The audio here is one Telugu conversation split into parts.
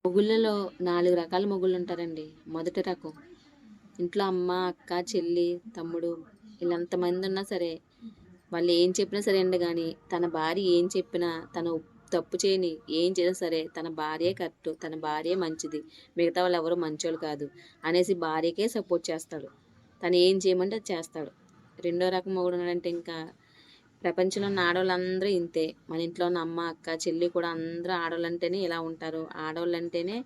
మొగుళ్ళలో 4 రకాల మొగుళ్ళుంటారండి. మొదటి రకం ఇంట్లో అమ్మ, అక్క, చెల్లి, తమ్ముడు ఇలా ఎంతమందున్నా సరే, వాళ్ళు ఏం చెప్పినా సరే అండి గానీ, తన భార్య ఏం చెప్పినా, తను తప్పు చేయని, ఏం చేసినా సరే తన భార్యే కరెక్టు, తన భార్యే మంచిది, మిగతా వాళ్ళెవరు మంచోళ్ళు కాదు అనేసి భార్యకే సపోర్ట్ చేస్తాడు. తను ఏం చేయమంటే అది చేస్తాడు. రెండో రకం మొగుడున్నాడంటే ఇంకా ప్రపంచంలో ఉన్న ఆడవాళ్ళందరూ ఇంతే. మన ఇంట్లో ఉన్న అమ్మ, అక్క, చెల్లి కూడా అందరూ ఆడవాళ్ళంటేనే ఇలా ఉంటారు. ఆడవాళ్ళంటేనే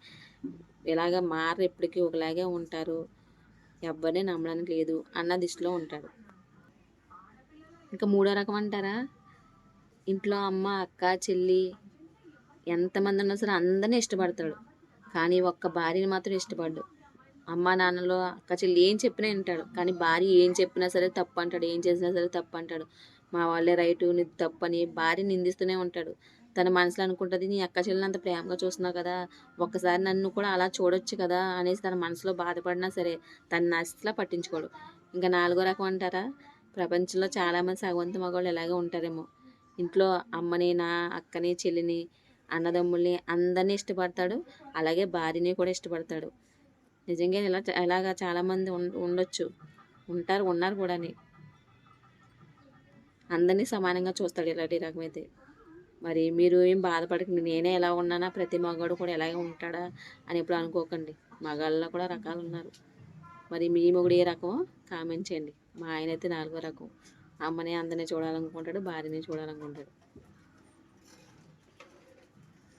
ఇలాగ మారరు, ఎప్పటికీ ఒకలాగే ఉంటారు. ఎవ్వరిని నమ్మడానికి లేదు అన్న దిశలో ఉంటాడు. ఇంకా మూడో రకం అంటారా, ఇంట్లో అమ్మ, అక్క, చెల్లి ఎంతమంది ఉన్నా సరే అందరినీ ఇష్టపడతాడు. కానీ ఒక్క భార్యని మాత్రం ఇష్టపడ్డు. అమ్మ నాన్నలు, అక్క చెల్లి ఏం చెప్పినా వింటాడు. కానీ భార్య ఏం చెప్పినా సరే తప్పు అంటాడు, ఏం చేసినా సరే తప్పు అంటాడు. మా వాళ్ళే రైటు, నీది తప్పు అని భార్య నిందిస్తూనే ఉంటాడు. తన మనసులో అనుకుంటుంది, నీ అక్క చెల్లిని అంత ప్రేమగా చూస్తున్నావు కదా, ఒక్కసారి నన్ను కూడా అలా చూడొచ్చు కదా అనేసి తన మనసులో బాధపడినా సరే తను అస్సలు పట్టించుకోడు. ఇంకా నాలుగో రకం అంటారా, ప్రపంచంలో చాలామంది సగవంత మగవాళ్ళు ఇలాగే ఉంటారేమో. ఇంట్లో అమ్మని, నా అక్కని, చెల్లిని, అన్నదమ్ముల్ని అందరినీ ఇష్టపడతాడు. అలాగే భార్యని కూడా ఇష్టపడతాడు. నిజంగా ఇలాగా చాలామంది ఉండొచ్చు, ఉన్నారు కూడాని. అందరినీ సమానంగా చూస్తాడు ఇలాంటి రకమైతే. మరి మీరు ఏం బాధపడకండి, నేనే ఎలా ఉన్నానా ప్రతి మగాడు కూడా ఎలాగే ఉంటాడా అని ఎప్పుడు అనుకోకండి. మగాళ్ళలో కూడా రకాలు ఉన్నారు. మరి మీ మొగుడు ఏ రకమో కామెంట్ చేయండి. మా ఆయన అయితే 4వ రకం. అమ్మని అందరినీ చూడాలనుకుంటాడు, భార్యని చూడాలనుకుంటాడు.